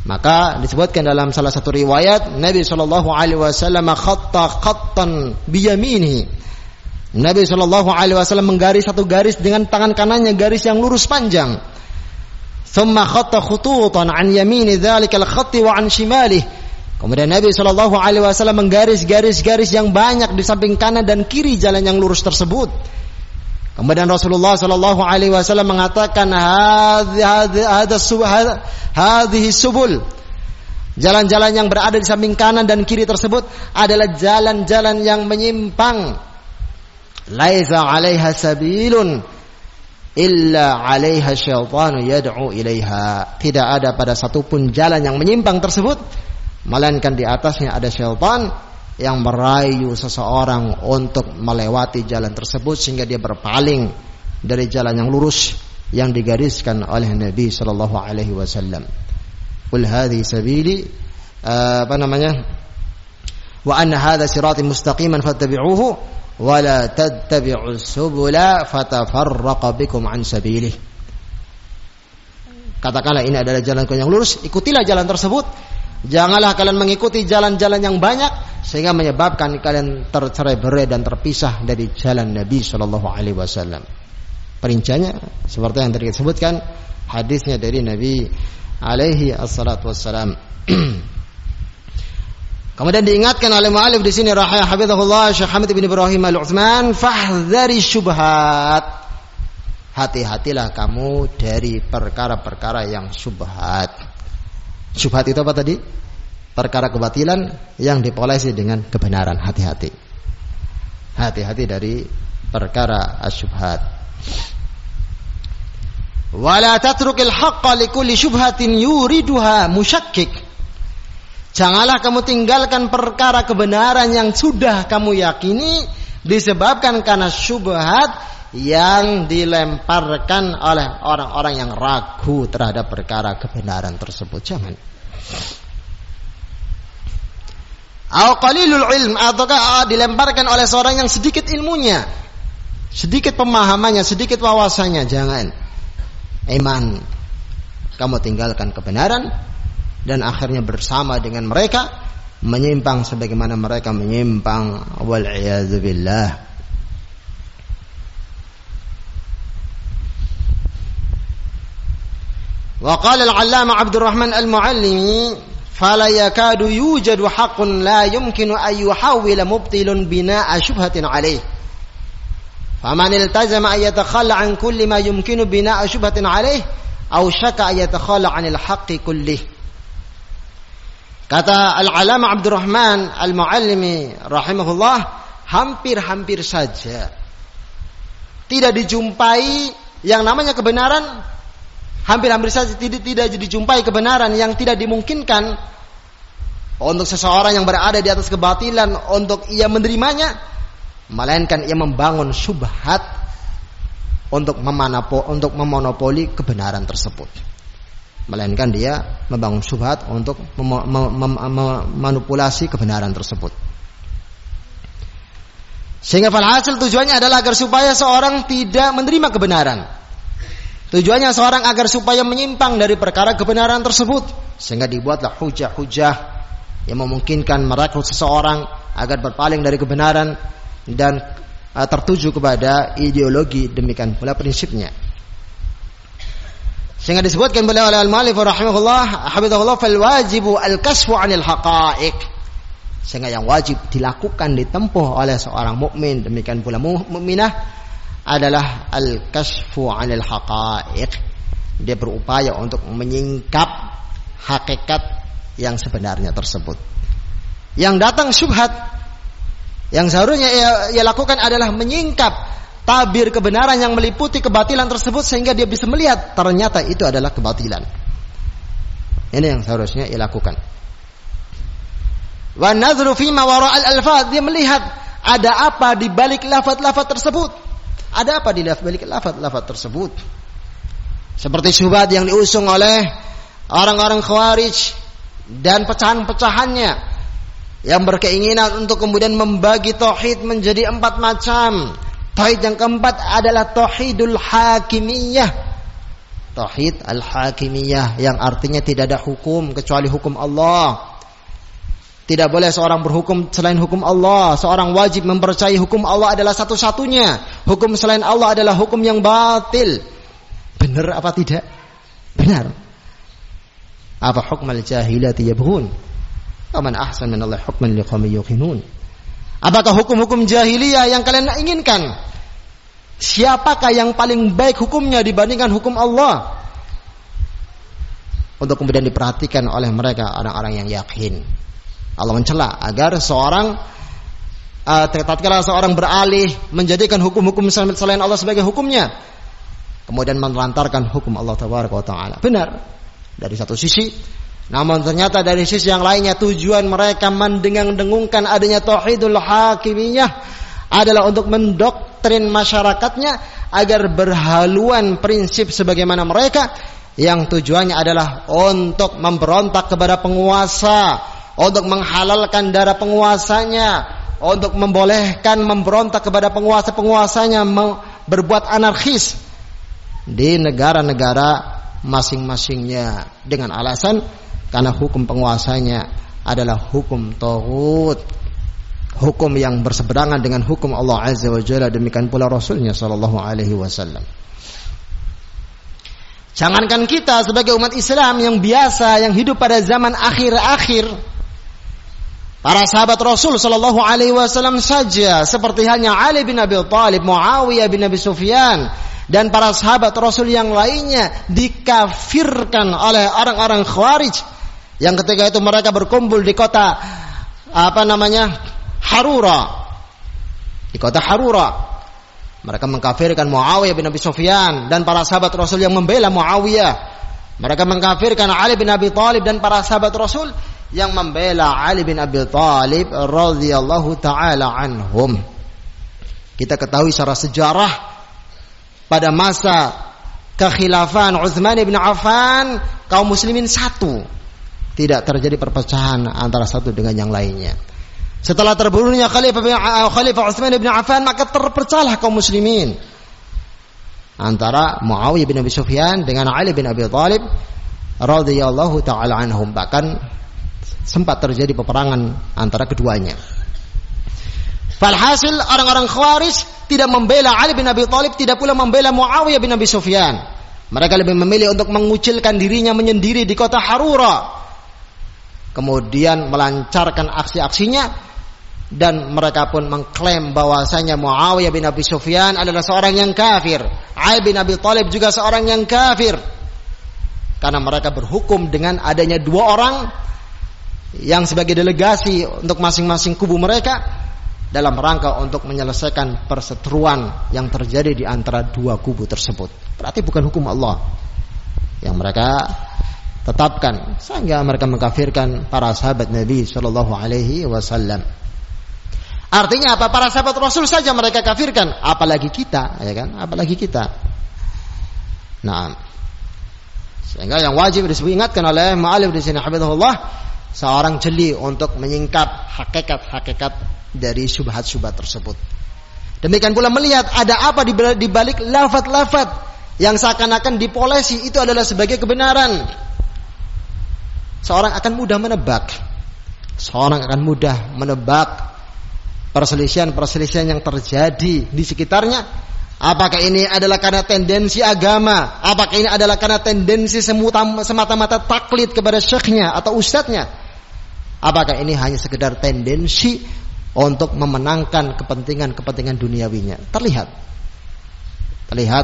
Maka disebutkan dalam salah satu riwayat Nabi SAW khattan biyaminihi. Nabi SAW menggaris satu garis dengan tangan kanannya, garis yang lurus panjang. Thumma khatta khututan an yamini dzalikal khatti wa an shimalihi. Kemudian Nabi SAW menggaris garis-garis yang banyak di samping kanan dan kiri jalan yang lurus tersebut. Kemudian Rasulullah SAW mengatakan hadhihi subul. Jalan-jalan yang berada di samping kanan dan kiri tersebut adalah jalan-jalan yang menyimpang. Laisa 'alaiha sabilun illa 'alaiha syaitanu yad'u ilaiha. Tidak ada pada satupun jalan yang menyimpang tersebut melainkan di atasnya ada syaitan yang merayu seseorang untuk melewati jalan tersebut sehingga dia berpaling dari jalan yang lurus yang digariskan oleh Nabi sallallahu alaihi wasallam. Qul hadhihi sabili wa anna hadha sirati mustaqiman fattabi'uhu wa la tattabi'us subula fatafarraqa bikum an sabilihi. Katakanlah ini adalah jalanku yang lurus, ikutilah jalan tersebut. Janganlah kalian mengikuti jalan-jalan yang banyak sehingga menyebabkan kalian tercerai-berai dan terpisah dari jalan Nabi sallallahu alaihi wasallam. Perinciannya seperti yang tadi disebutkan, hadisnya dari Nabi alaihi assalatu wassalam. Kemudian diingatkan oleh mu'allif di sini rahimahullah Syekh Hamid bin Ibrahim Al-Utsman, fahdhari syubhat. Hati-hatilah kamu dari perkara-perkara yang syubhat. Syubhat itu apa tadi? Perkara kebatilan yang dipolesi dengan kebenaran. Hati-hati. Hati-hati dari perkara asyubhat. Wala tatrukil haqqa likulli syubhatin yuriduha musyakkik. Janganlah kamu tinggalkan perkara kebenaran yang sudah kamu yakini disebabkan karena syubhat yang dilemparkan oleh orang-orang yang ragu terhadap perkara kebenaran tersebut. Jangan. Au qalilul ilm, ataukah dilemparkan oleh seorang yang sedikit ilmunya, sedikit pemahamannya, sedikit wawasannya. Jangan. Iman, kamu tinggalkan kebenaran dan akhirnya bersama dengan mereka menyimpang sebagaimana mereka menyimpang, wal iyadzu billah. وقال العلامة عبد الرحمن المعلمي فلا يكاد يوجد حق لا يمكن أن يحول مبطل بناء شبهة عليه فمن التزم أن يتخلى عن كل ما يمكن بناء شبهة عليه أو شك أن يتخلى عن الحق كله. Kata Al-Alama Abdurrahman Al-Muallimi rahimahullah, hampir-hampir saja tidak dijumpai yang namanya kebenaran. Hampir-hampir saja tidak dijumpai kebenaran yang tidak dimungkinkan untuk seseorang yang berada di atas kebatilan untuk ia menerimanya, melainkan ia membangun syubhat untuk memonopoli kebenaran tersebut. Melainkan dia membangun syubhat untuk memanipulasi kebenaran tersebut. Sehingga falhasil tujuannya adalah agar supaya seorang tidak menerima kebenaran. Tujuannya seorang agar supaya menyimpang dari perkara kebenaran tersebut, sehingga dibuatlah hujah-hujah yang memungkinkan merekrut seseorang agar berpaling dari kebenaran dan tertuju kepada ideologi, demikian pula prinsipnya. Sehingga disebutkan oleh al-mu'allif rahimahullah hafizahullah fal wajibu al-kasfu 'anil haqa'iq. Sehingga yang wajib dilakukan, ditempuh oleh seorang mukmin, demikian pula mukminah, adalah al-kasfu 'anil haqa'iq. Dia berupaya untuk menyingkap hakikat yang sebenarnya tersebut. Yang datang syubhat, yang seharusnya ia lakukan adalah menyingkap tabir kebenaran yang meliputi kebatilan tersebut sehingga dia bisa melihat ternyata itu adalah kebatilan. Ini yang seharusnya ia lakukan. Wa nadhru fi ma wara'al alfaz, dia melihat ada apa di balik lafaz-lafaz tersebut. Ada apa di balik lafaz-lafaz tersebut? Seperti syubhat yang diusung oleh orang-orang Khawarij dan pecahan-pecahannya yang berkeinginan untuk kemudian membagi tauhid menjadi 4 macam. Tauhid yang keempat adalah tauhidul hakimiyah. Tauhid al-hakimiyah yang artinya tidak ada hukum kecuali hukum Allah. Tidak boleh seorang berhukum selain hukum Allah. Seorang wajib mempercayai hukum Allah adalah satu-satunya. Hukum selain Allah adalah hukum yang batil. Benar apa tidak? Benar. Apa hukmal jahilati yabghun? Aman ahsan min Allah hukman liqaumin yuqinun. Apakah hukum-hukum jahiliyah yang kalian inginkan? Siapakah yang paling baik hukumnya dibandingkan hukum Allah? Untuk kemudian diperhatikan oleh mereka orang-orang yang yakin. Allah mencela agar seorang tatkala seorang beralih menjadikan hukum-hukum selain Allah sebagai hukumnya, kemudian menelantarkan hukum Allah tabaraka wa taala. Benar dari satu sisi, namun ternyata dari sisi yang lainnya tujuan mereka mendengung-dengungkan adanya tauhidul hakimiyah adalah untuk mendoktrin masyarakatnya agar berhaluan prinsip sebagaimana mereka, yang tujuannya adalah untuk memberontak kepada penguasa, untuk menghalalkan darah penguasanya, untuk membolehkan memberontak kepada penguasa-penguasanya, berbuat anarkis di negara-negara masing-masingnya dengan alasan karena hukum penguasanya adalah hukum taghut, hukum yang berseberangan dengan hukum Allah Azza wa Jalla, demikian pula Rasulnya sallallahu alaihi wasallam. Jangankan kita sebagai umat Islam yang biasa, yang hidup pada zaman akhir-akhir, para sahabat Rasul sallallahu alaihi wasallam saja, seperti halnya Ali bin Abi Thalib, Muawiyah bin Abi Sufyan, dan para sahabat Rasul yang lainnya dikafirkan oleh orang-orang Khawarij yang ketika itu mereka berkumpul di kota Harura. Di kota Harura mereka mengkafirkan Muawiyah bin Abi Sufyan dan para sahabat Rasul yang membela Muawiyah. Mereka mengkafirkan Ali bin Abi Thalib dan para sahabat Rasul yang membela Ali bin Abi Thalib radhiyallahu taala anhum. Kita ketahui secara sejarah pada masa kekhilafan Utsman bin Affan, kaum muslimin satu. Tidak terjadi perpecahan antara satu dengan yang lainnya. Setelah terbunuhnya Khalifah Utsman bin Affan, maka terpecahlah kaum muslimin antara Muawiyah bin Abi Sufyan dengan Ali bin Abi Thalib radhiyallahu taala anhum. Bahkan sempat terjadi peperangan antara keduanya. Falhasil orang-orang Khawarij tidak membela Ali bin Abi Thalib, tidak pula membela Muawiyah bin Abi Sufyan. Mereka lebih memilih untuk mengucilkan dirinya menyendiri di kota Harura, kemudian melancarkan aksi-aksinya. Dan mereka pun mengklaim bahwasanya Muawiyah bin Abi Sufyan adalah seorang yang kafir, Ali bin Abi Thalib juga seorang yang kafir, karena mereka berhukum dengan adanya dua orang yang sebagai delegasi untuk masing-masing kubu mereka dalam rangka untuk menyelesaikan perseteruan yang terjadi di antara dua kubu tersebut. Berarti bukan hukum Allah yang mereka tetapkan, sehingga mereka mengkafirkan para sahabat Nabi sallallahu alaihi wasallam. Artinya apa? Para sahabat Rasul saja mereka kafirkan, apalagi kita, ya kan? Apalagi kita. Nah, sehingga yang wajib diingatkan oleh Mu'alif di sini hafizahullah, seorang jeli untuk menyingkap hakikat-hakikat dari syubhat-syubhat tersebut. Demikian pula melihat ada apa di balik lafaz-lafaz yang seakan-akan dipolesi itu adalah sebagai kebenaran. Seorang akan mudah menebak. Seorang akan mudah menebak perselisihan-perselisihan yang terjadi di sekitarnya. Apakah ini adalah karena tendensi agama? Apakah ini adalah karena tendensi semata-mata taklid kepada syekhnya atau ustadznya? Apakah ini hanya sekedar tendensi untuk memenangkan kepentingan-kepentingan duniawinya? Terlihat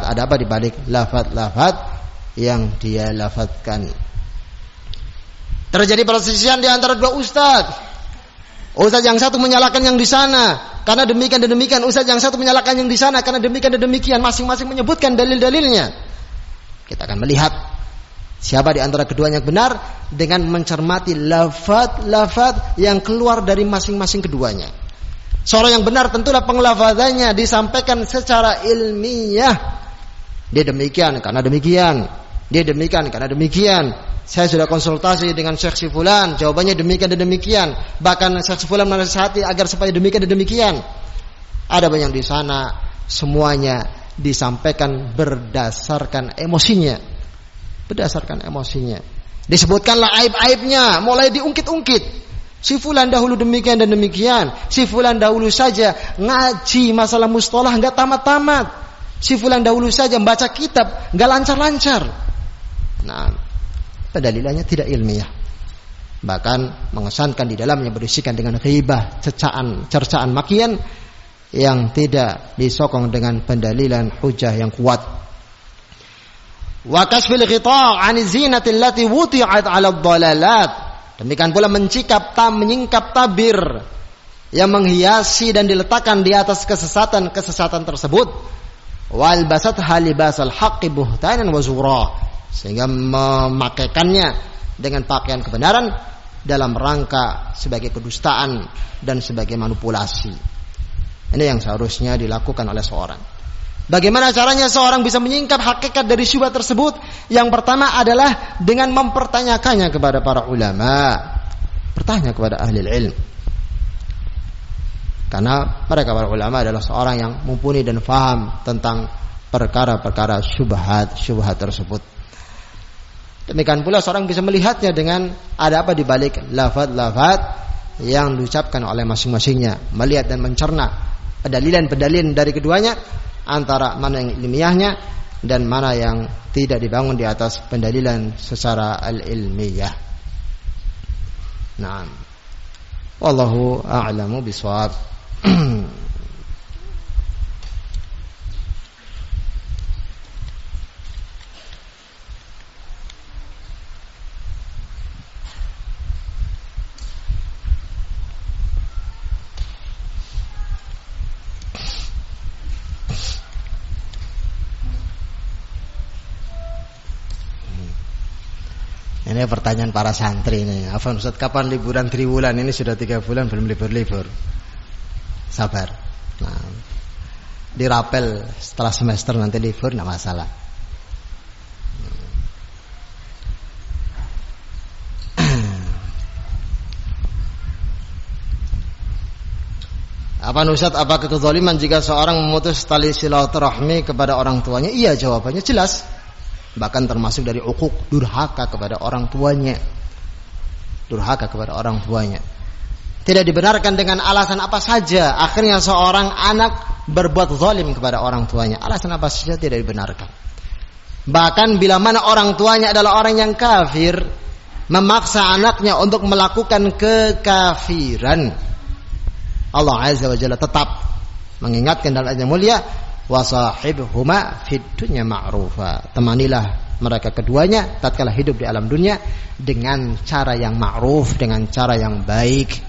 ada apa di balik lafaz-lafaz yang dia lafazkan. Terjadi perselisihan di antara dua ustadz. Ustaz yang satu menyalahkan yang di sana karena demikian dan demikian. Ustaz yang satu menyalahkan yang di sana karena demikian dan demikian. Masing-masing menyebutkan dalil-dalilnya. Kita akan melihat siapa di antara keduanya yang benar dengan mencermati lafaz-lafaz yang keluar dari masing-masing keduanya. Seorang yang benar tentulah penglafazannya disampaikan secara ilmiah. Dia demikian karena demikian. Dia demikian karena demikian. Saya sudah konsultasi dengan Syekh si fulan, jawabannya demikian dan demikian. Bahkan Syekh si fulan menasihati agar supaya demikian dan demikian. Ada banyak di sana, semuanya disampaikan berdasarkan emosinya. Disebutkanlah aib-aibnya, mulai diungkit-ungkit. Si fulan dahulu demikian dan demikian. Si fulan dahulu saja ngaji masalah mustalah enggak tamat-tamat. Si fulan dahulu saja membaca kitab enggak lancar-lancar. Nah, pendalilannya tidak ilmiah, bahkan mengesankan di dalamnya berisikan dengan ghibah, cercaan makian yang tidak disokong dengan pendalilan hujah yang kuat. Wa kasfil ghita' 'an zinati allati wuti'at 'ala ad-dhalalat. Demikian pula menyingkap tabir yang menghiasi dan diletakkan di atas kesesatan tersebut. Wal basat halibasal haqqi buhtanan wa zura, sehingga memakaikannya dengan pakaian kebenaran dalam rangka sebagai kedustaan dan sebagai manipulasi. Ini yang seharusnya dilakukan oleh seorang. Bagaimana caranya seorang bisa menyingkap hakikat dari syubhat tersebut? Yang pertama adalah dengan mempertanyakannya kepada para ulama. Bertanya kepada ahli ilmu. Karena mereka para ulama adalah seorang yang mumpuni dan faham tentang perkara-perkara syubhat tersebut. Demikian pula seorang bisa melihatnya dengan ada apa di balik lafaz-lafaz yang diucapkan oleh masing-masingnya, melihat dan mencerna pendalilan dari keduanya, antara mana yang ilmiahnya dan mana yang tidak dibangun di atas pendalilan secara al-ilmiyah. Naam. Wallahu a'lamu bishawab. Ini pertanyaan para santri ini. Afwan Ustaz, kapan liburan triwulan? Ini sudah 3 bulan belum libur-libur. Sabar. Nah, dirapel setelah semester nanti libur, enggak masalah. Apa Ustaz, apakah kezaliman jika seorang memutus tali silaturahmi kepada orang tuanya? Iya, jawabannya jelas. Bahkan termasuk dari uquq, durhaka kepada orang tuanya. Durhaka kepada orang tuanya. Tidak dibenarkan dengan alasan apa saja. Akhirnya seorang anak berbuat zalim kepada orang tuanya. Alasan apa saja tidak dibenarkan. Bahkan bila mana orang tuanya adalah orang yang kafir, memaksa anaknya untuk melakukan kekafiran, Allah Azza wa Jalla tetap mengingatkan dalam ayat mulia, wasahibhuma fid dunya ma'rufa. Temanilah mereka keduanya tatkala hidup di alam dunia dengan cara yang ma'ruf, dengan cara yang baik,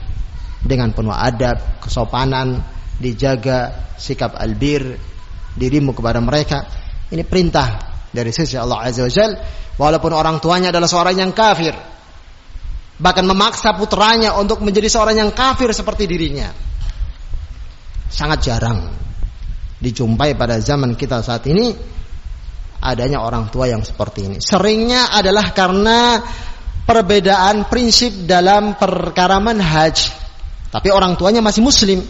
dengan penuh adab, kesopanan, dijaga sikap albir dirimu kepada mereka. Ini perintah dari sisi Allah Azza wa Jalla. Walaupun orang tuanya adalah seorang yang kafir, bahkan memaksa putranya untuk menjadi seorang yang kafir seperti dirinya. Sangat jarang dijumpai pada zaman kita saat ini adanya orang tua yang seperti ini. Seringnya adalah karena perbedaan prinsip dalam perkara manhaj. Tapi orang tuanya masih muslim.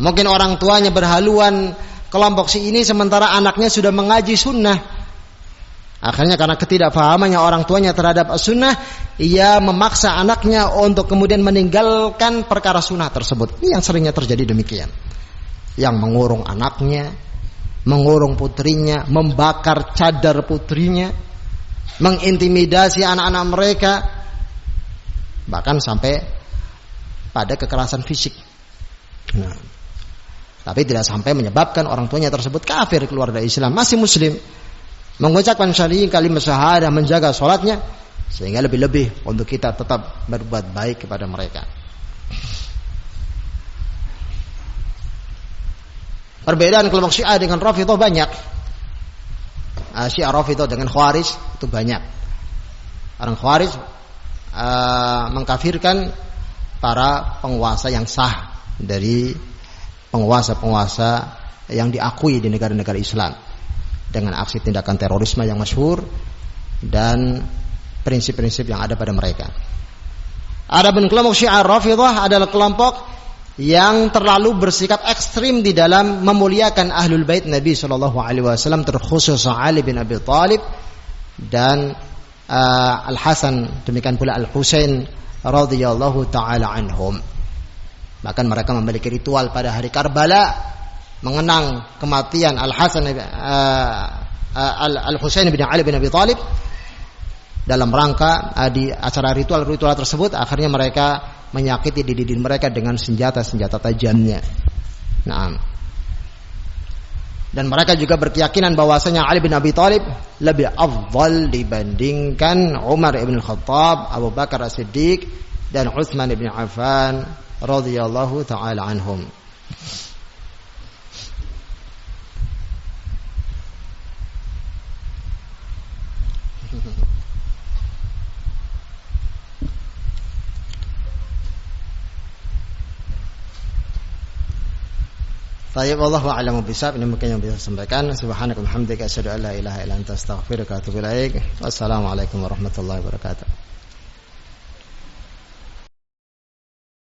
Mungkin orang tuanya berhaluan kelompok si ini sementara anaknya sudah mengaji sunnah. Akhirnya karena ketidakfahamannya orang tuanya terhadap sunnah, ia memaksa anaknya untuk kemudian meninggalkan perkara sunnah tersebut. Ini yang seringnya terjadi demikian. Yang mengurung anaknya, mengurung putrinya, membakar cadar putrinya, mengintimidasi anak-anak mereka, bahkan sampai pada kekerasan fisik. Nah, tapi tidak sampai menyebabkan orang tuanya tersebut kafir, keluar dari Islam, masih muslim, mengucapkan kalimat syahadah, menjaga sholatnya, sehingga lebih-lebih untuk kita tetap berbuat baik kepada mereka. Perbedaan kelompok Syiah dengan Rafidhah banyak. Syiah Rafidhah dengan Khawarij itu banyak. Orang Khawarij mengkafirkan para penguasa yang sah dari penguasa-penguasa yang diakui di negara-negara Islam dengan aksi tindakan terorisme yang masyhur dan prinsip-prinsip yang ada pada mereka. Adapun kelompok Syiah Rafidhah adalah kelompok yang terlalu bersikap ekstrim di dalam memuliakan Ahlul Bait Nabi sallallahu alaihi wasallam, terkhusus Ali bin Abi Thalib dan Al-Hasan, demikian pula Al-Husain radhiyallahu taala anhum. Bahkan mereka memiliki ritual pada hari Karbala mengenang kematian Al-Hasan Al-Husain bin Ali bin Abi Thalib. Dalam rangka di acara ritual tersebut, akhirnya mereka menyakiti diri mereka dengan senjata-senjata tajamnya. Nah, dan mereka juga berkeyakinan bahwasanya Ali bin Abi Thalib lebih afdal dibandingkan Umar ibn Khattab, Abu Bakar As-Siddiq dan Utsman ibn Affan radhiyallahu taala anhum. Tayyib, wallahu a'lamu bishawab. Ini mungkin yang bisa sampaikan. Subhanakallahumma hamdika asyhadu an la ilaha illa anta astaghfiruka wa atubu ilaik. Wassalamualaikum warahmatullahi wabarakatuh.